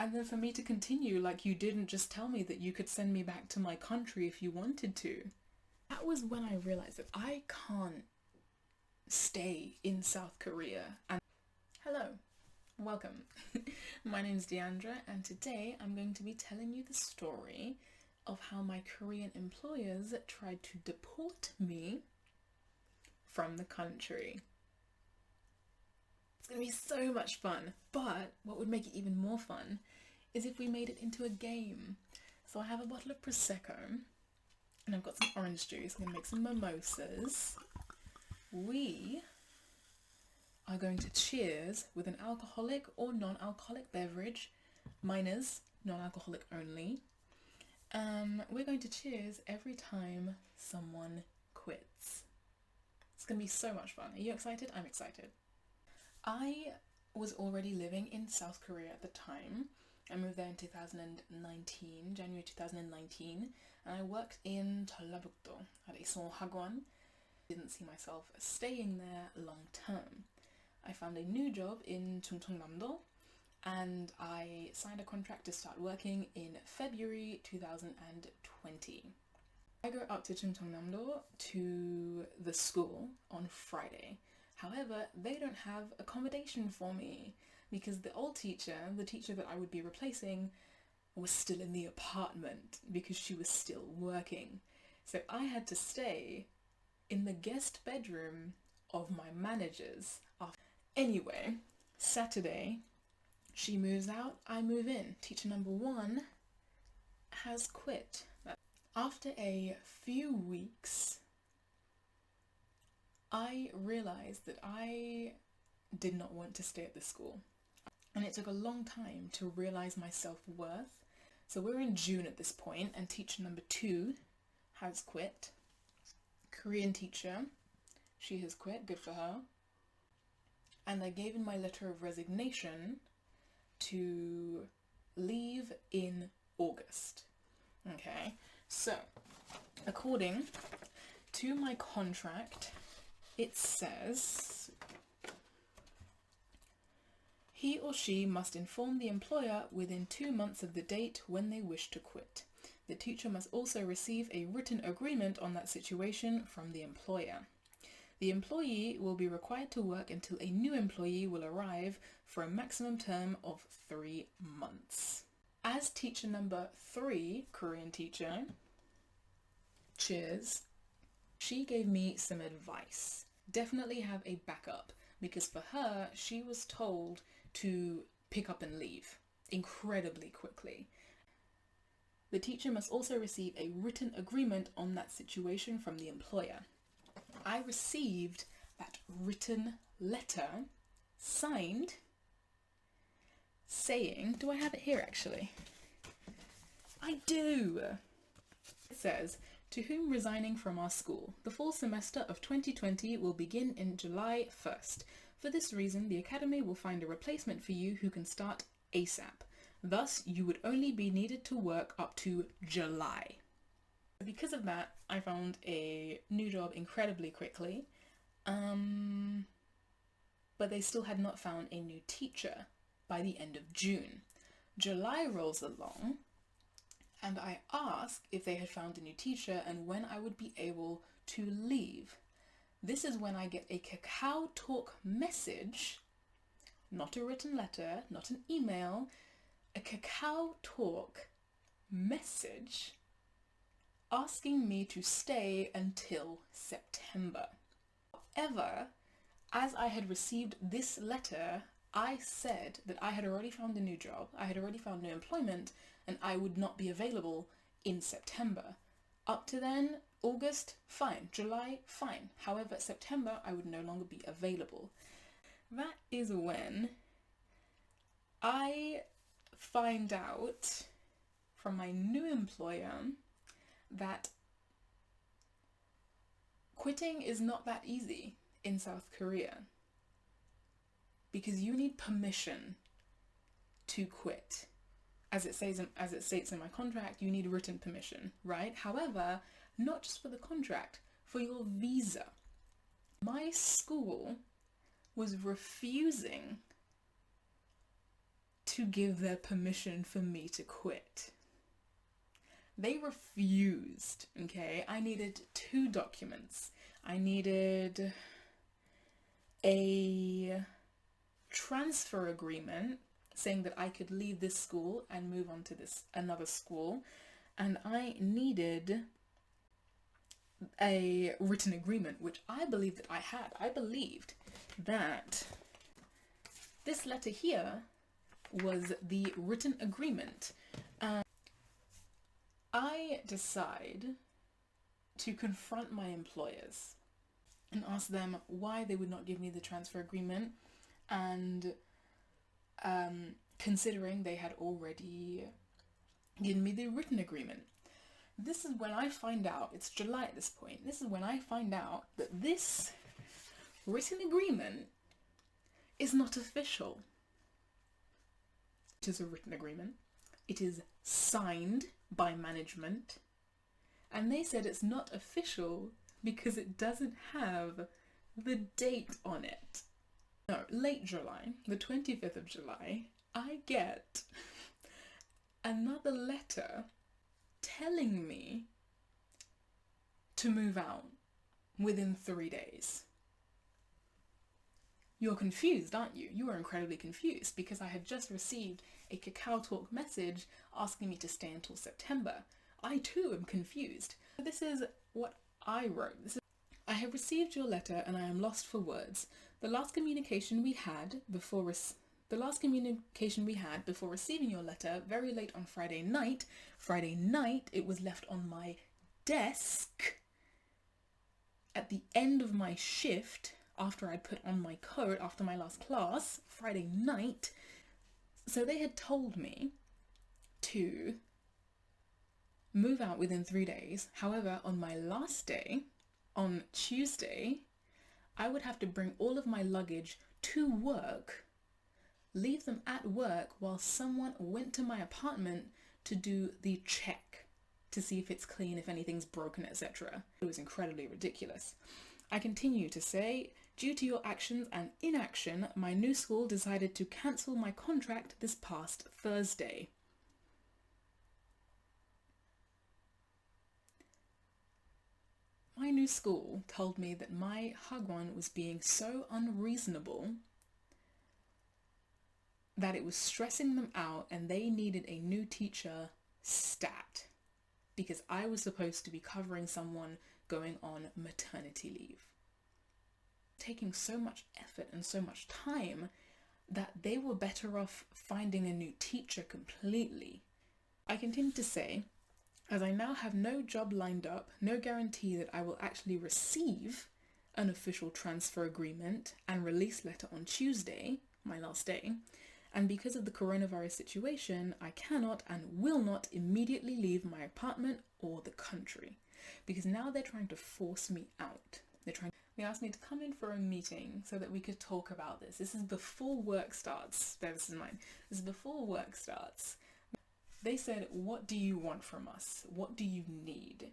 And then for me to continue, like, you didn't just tell me that you could send me back to my country if you wanted to. That was when I realized that I can't stay in South Korea. And hello, welcome. My name's Deandra, and today I'm going to be telling you the story of how my Korean employers tried to deport me from the country. It's going to be so much fun, but what would make it even more fun is if we made it into a game. So I have a bottle of Prosecco, and I've got some orange juice. I'm going to make some mimosas. We are going to cheers with an alcoholic or non-alcoholic beverage. Mine is non-alcoholic only. We're going to cheers every time someone quits. It's going to be so much fun. Are you excited? I'm excited. I was already living in South Korea at the time. I moved there in 2019, January 2019, and I worked in Jeollabuk-do at a small hagwon. Didn't see myself staying there long term. I found a new job in Chungcheongnam-do, and I signed a contract to start working in February 2020. I go up to Chungcheongnam-do to the school on Friday. However, they don't have accommodation for me because the old teacher, the teacher that I would be replacing, was still in the apartment because she was still working. So I had to stay in the guest bedroom of my managers. Anyway, Saturday, she moves out, I move in. Teacher number 1 has quit. After a few weeks, I realized that I did not want to stay at the school. And it took a long time to realize my self-worth. So we're in June at this point, and teacher number 2 has quit. Korean teacher, she has quit, good for her. And I gave in my letter of resignation to leave in August. Okay, so according to my contract, it says he or she must inform the employer within 2 months of the date when they wish to quit. The teacher must also receive a written agreement on that situation from the employer. The employee will be required to work until a new employee will arrive for a maximum term of 3 months. As teacher number 3, Korean teacher, cheers, she gave me some advice. Definitely have a backup, because for her, she was told to pick up and leave incredibly quickly. The teacher must also receive a written agreement on that situation from the employer. I received that written letter signed saying, do I have it here actually? I do! It says, to whom resigning from our school, the fall semester of 2020 will begin in July 1st. For this reason, the Academy will find a replacement for you who can start ASAP. Thus, you would only be needed to work up to July. Because of that, I found a new job incredibly quickly, but they still had not found a new teacher by the end of June. July rolls along, and I asked if they had found a new teacher and when I would be able to leave. This is when I get a Kakao Talk message, not a written letter, not an email, a Kakao Talk message asking me to stay until September. However, as I had received this letter, I said that I had already found a new job, I had already found new employment, and I would not be available in September. Up to then, August, fine. July, fine. However, September, I would no longer be available. That is when I find out from my new employer that quitting is not that easy in South Korea, because you need permission to quit. As it states in my contract, you need written permission, right? However, not just for the contract, for your visa. My school was refusing to give their permission for me to quit. They refused, okay? I needed 2 documents. I needed a transfer agreement saying that I could leave this school and move on to this another school, and I needed a written agreement, which I believed that I had. I believed that this letter here was the written agreement. I decide to confront my employers and ask them why they would not give me the transfer agreement, and considering they had already given me the written agreement. This is when I find out, it's July at this point, this is when I find out that this written agreement is not official. It is a written agreement. It is signed by management, and they said it's not official because it doesn't have the date on it. No, late July, the 25th of July, I get another letter telling me to move out within 3 days. You're confused, aren't you? You are incredibly confused because I had just received a Kakao Talk message asking me to stay until September. I too am confused. This is what I wrote. I have received your letter and I am lost for words. The last communication we had before receiving your letter, very late on Friday night, it was left on my desk at the end of my shift after I'd put on my coat after my last class, Friday night. So they had told me to move out within 3 days. However, on my last day, on Tuesday, I would have to bring all of my luggage to work, leave them at work while someone went to my apartment to do the check to see if it's clean, if anything's broken, etc. It was incredibly ridiculous. I continue to say, due to your actions and inaction, my new school decided to cancel my contract this past Thursday. My new school told me that my Hagwon was being so unreasonable that it was stressing them out and they needed a new teacher stat because I was supposed to be covering someone going on maternity leave. Taking so much effort and so much time that they were better off finding a new teacher completely. I continue to say, as I now have no job lined up, no guarantee that I will actually receive an official transfer agreement and release letter on Tuesday, my last day, and because of the coronavirus situation, I cannot and will not immediately leave my apartment or the country, because now they're trying to force me out. They asked me to come in for a meeting so that we could talk about this. This is before work starts. Bear this in mind. This is before work starts. They said, what do you want from us? What do you need?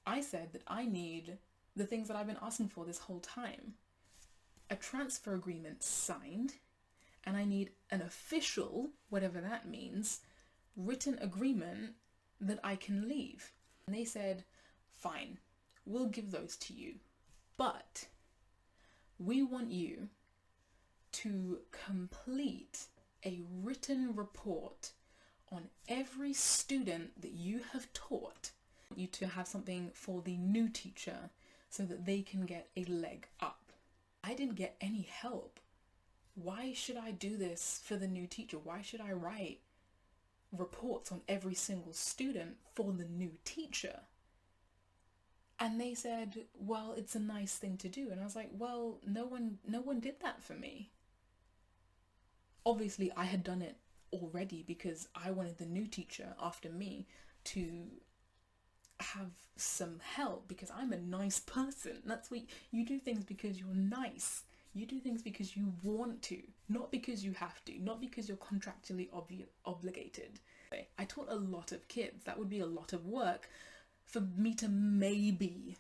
I said that I need the things that I've been asking for this whole time. A transfer agreement signed, and I need an official, whatever that means, written agreement that I can leave. And they said, fine, we'll give those to you, but we want you to complete a written report on every student that you have taught. I want you to have something for the new teacher so that they can get a leg up. I didn't get any help. Why should I do this for the new teacher? Why should I write reports on every single student for the new teacher? And they said, well, it's a nice thing to do. And I was like, well, no one did that for me. Obviously, I had done it already because I wanted the new teacher after me to have some help because I'm a nice person. That's what you do, things because you're nice. You do things because you want to, not because you have to, not because you're contractually obligated. I taught a lot of kids. That would be a lot of work for me to maybe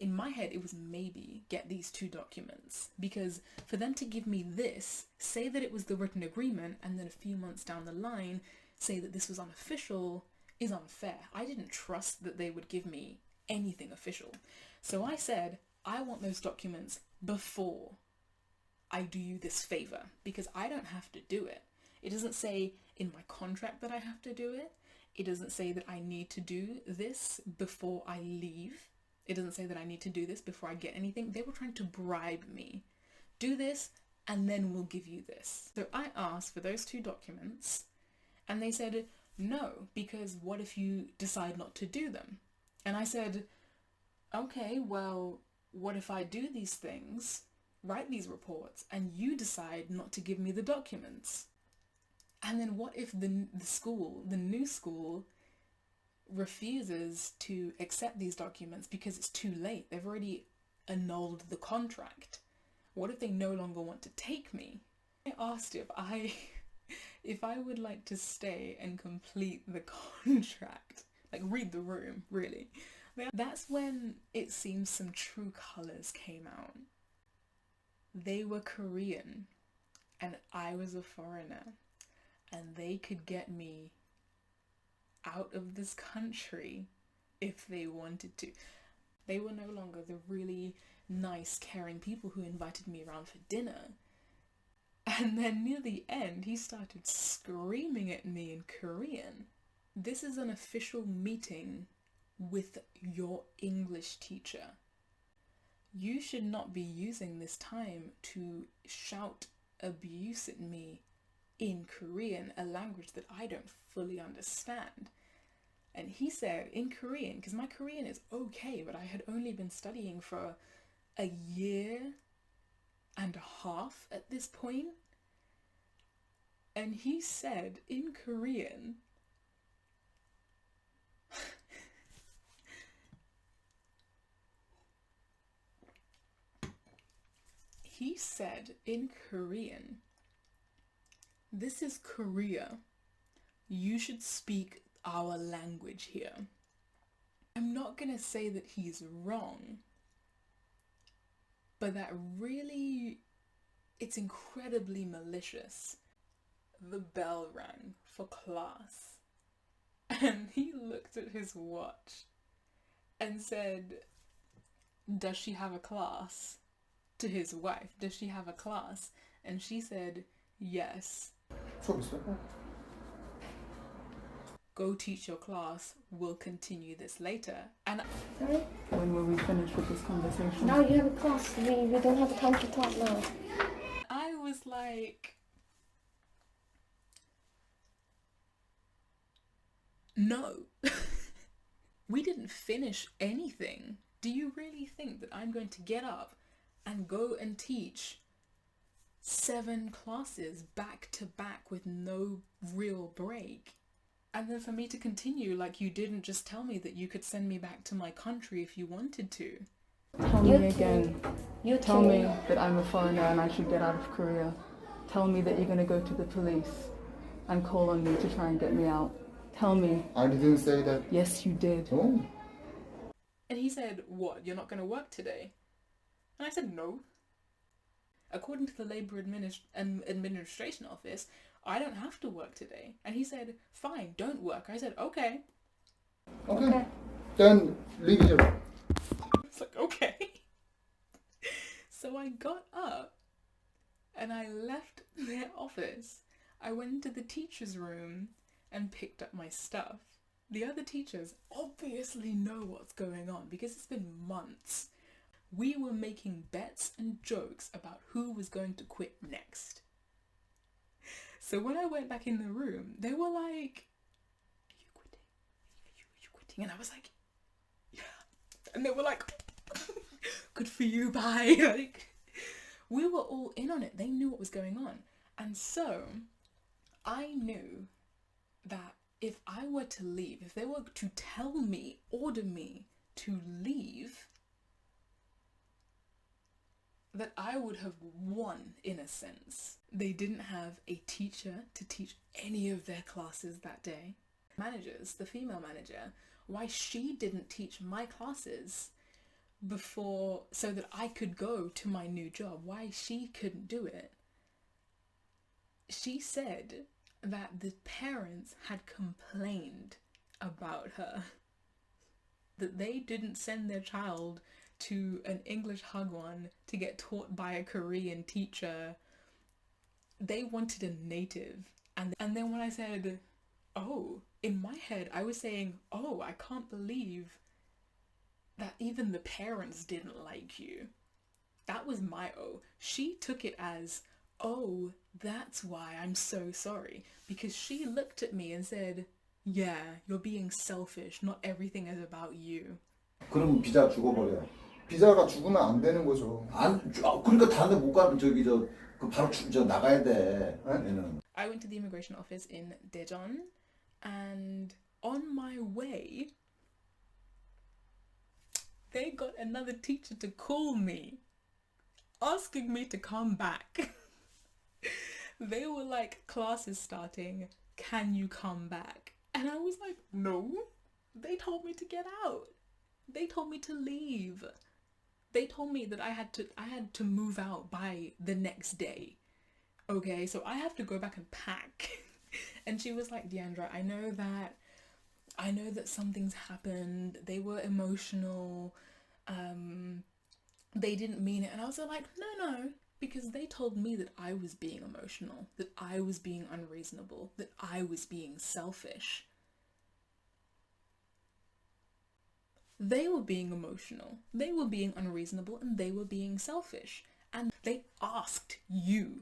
in my head, it was maybe get these 2 documents, because for them to give me this, say that it was the written agreement, and then a few months down the line say that this was unofficial, is unfair. I didn't trust that they would give me anything official. So I said, I want those documents before I do you this favor, because I don't have to do it. It doesn't say in my contract that I have to do it. It doesn't say that I need to do this before I leave. It doesn't say that I need to do this before I get anything. They were trying to bribe me. Do this and then we'll give you this. So I asked for those 2 documents and they said, no, because what if you decide not to do them? And I said, okay, well, what if I do these things, write these reports, and you decide not to give me the documents? And then what if the new school, refuses to accept these documents because it's too late? They've already annulled the contract. What if they no longer want to take me? I asked if I would like to stay and complete the contract, like read the room, really. That's when it seems some true colours came out. They were Korean and I was a foreigner, and they could get me out of this country if they wanted to. They were no longer the really nice, caring people who invited me around for dinner. And then near the end, he started screaming at me in Korean. This is an official meeting with your English teacher. You should not be using this time to shout abuse at me in Korean, a language that I don't fully understand. And he said in Korean, because my Korean is okay, but I had only been studying for a year and a half at this point. And he said in Korean, this is Korea. You should speak our language here. I'm not gonna say that he's wrong, but that really, it's incredibly malicious. The bell rang for class and he looked at his watch and said, does she have a class? To his wife, does she have a class? And she said, yes. Go teach your class, we'll continue this later. And Sorry? When will we finish with this conversation? Now you have a class. We don't have time to talk now. I was like, no. We didn't finish anything. Do you really think that I'm going to get up and go and teach 7 classes back to back with no real break? And then for me to continue, like, you didn't just tell me that you could send me back to my country if you wanted to. Tell me again. You Tell me that I'm a foreigner and I should get out of Korea. Tell me that you're going to go to the police and call on me to try and get me out. Tell me. I didn't say that. Yes, you did. Oh. And he said, what, you're not going to work today? And I said, no. According to the Labour Administration Office, I don't have to work today. And he said, fine, don't work. I said, okay. Okay. Then leave here. It's like, okay. So I got up and I left their office. I went into the teacher's room and picked up my stuff. The other teachers obviously know what's going on because it's been months. We were making bets and jokes about who was going to quit next. So when I went back in the room, they were like, are you quitting? Are you quitting? And I was like, yeah. And they were like, good for you, bye. Like, we were all in on it. They knew what was going on. And so I knew that if I were to leave, if they were to tell me, order me to leave, that I would have won in a sense. They didn't have a teacher to teach any of their classes that day. Managers, the female manager, why she didn't teach my classes before, so that I could go to my new job. Why she couldn't do it? She said that the parents had complained about her, that they didn't send their child to an English Hagwon to get taught by a Korean teacher. They wanted a native. And then when I said, oh, in my head I was saying, oh, I can't believe that even the parents didn't like you. That was my oh. She took it as, oh, that's why I'm so sorry. Because she looked at me and said, yeah, you're being selfish. Not everything is about you. 그럼 비자 죽어버려. 비자가 죽으면 안 되는 거죠. 그러니까 다른 데 못 가면 그 바로 나가야 돼. 얘는. I went to the immigration office in Daejeon, and on my way, they got another teacher to call me, asking me to come back. They were like, class is starting, can you come back? And I was like, no. They told me to get out. They told me to leave. They told me that I had to move out by the next day. Okay, so I have to go back and pack. And she was like, Deandra, I know that something's happened. They were emotional. They didn't mean it. And I was like, no, because they told me that I was being emotional, that I was being unreasonable, that I was being selfish. They were being emotional, they were being unreasonable, and they were being selfish. And they asked you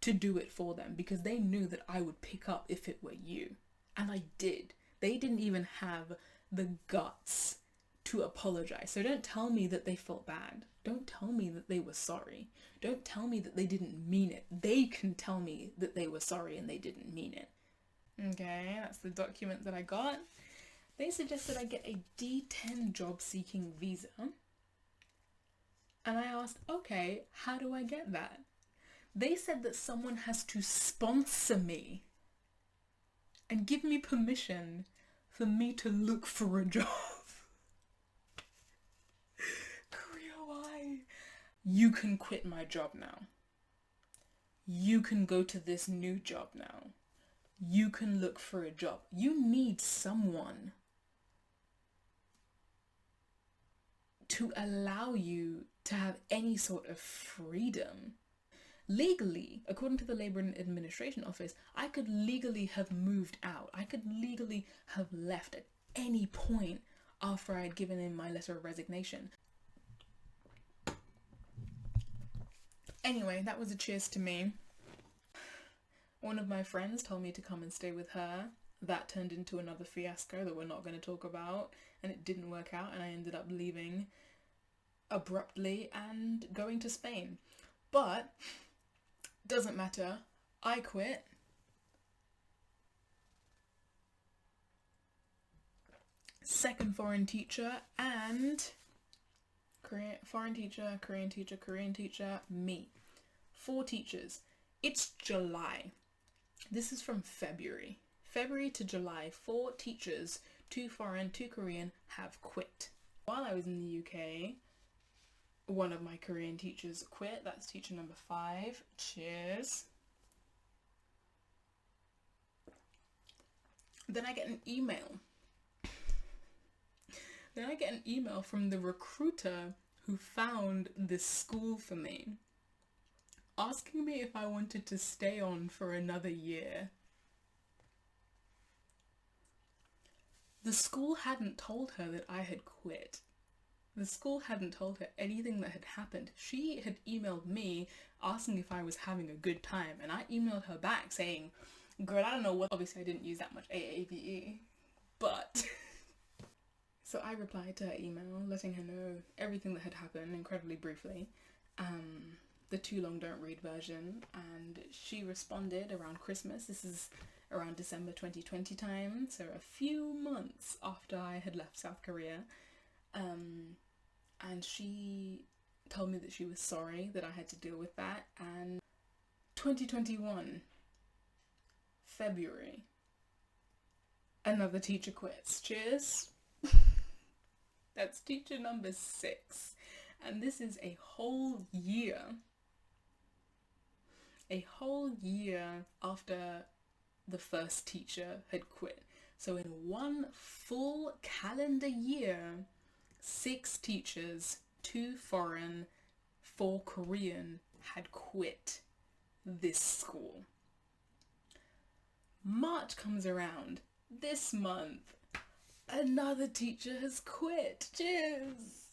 to do it for them because they knew that I would pick up if it were you. And I did. They didn't even have the guts to apologize. So don't tell me that they felt bad. Don't tell me that they were sorry. Don't tell me that they didn't mean it. They can tell me that they were sorry and they didn't mean it. Okay, that's the document that I got. They suggested I get a D10 job seeking visa. And I asked, okay, how do I get that? They said that someone has to sponsor me and give me permission for me to look for a job. Korea, why? You can quit my job now. You can go to this new job now. You can look for a job. You need someone to allow you to have any sort of freedom. Legally, according to the Labour and Administration Office, I could legally have moved out. I could legally have left at any point after I had given in my letter of resignation. Anyway, that was a cheers to me. One of my friends told me to come and stay with her. That turned into another fiasco that we're not going to talk about, and it didn't work out, and I ended up leaving abruptly and going to Spain. But doesn't matter. I quit. Second foreign teacher and Korean teacher, me. 4 teachers. It's July. This is from February. February to July, 4 teachers, 2 foreign, 2 Korean, have quit. While I was in the UK, one of my Korean teachers quit. That's teacher number 5. Cheers. Then I get an email. From the recruiter who found this school for me, asking me if I wanted to stay on for another year. The school hadn't told her that I had quit. The school hadn't told her anything that had happened. She had emailed me asking if I was having a good time, and I emailed her back saying, girl, I don't know what, obviously I didn't use that much AAVE, but so I replied to her email letting her know everything that had happened incredibly briefly, the too long don't read version, and she responded around Christmas. This is around December 2020 time, so a few months after I had left South Korea. And she told me that she was sorry that I had to deal with that. And 2021, February, another teacher quits. Cheers. That's teacher number 6. And this is a whole year. A whole year after the first teacher had quit. So in one full calendar year, 6 teachers, 2 foreign, 4 Korean, had quit this school. March comes around. This month, another teacher has quit. Cheers!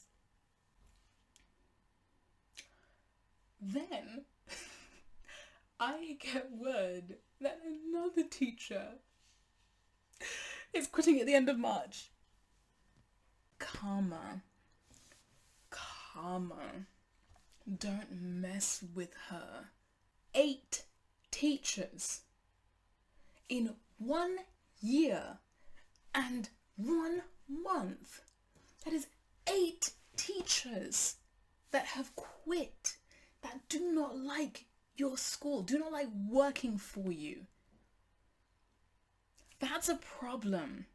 Then, I get word that another teacher is quitting at the end of March. Karma. Don't mess with her. 8 teachers in 1 year and 1 month. That is 8 teachers that have quit, that do not like your school, do not like working for you. That's a problem.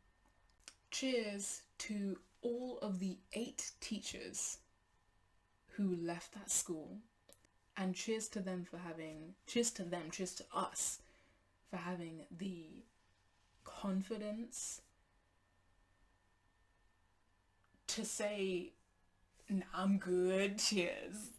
Cheers to all of the 8 teachers who left that school, and cheers to them for having, cheers to us for having the confidence to say, nah, I'm good, cheers.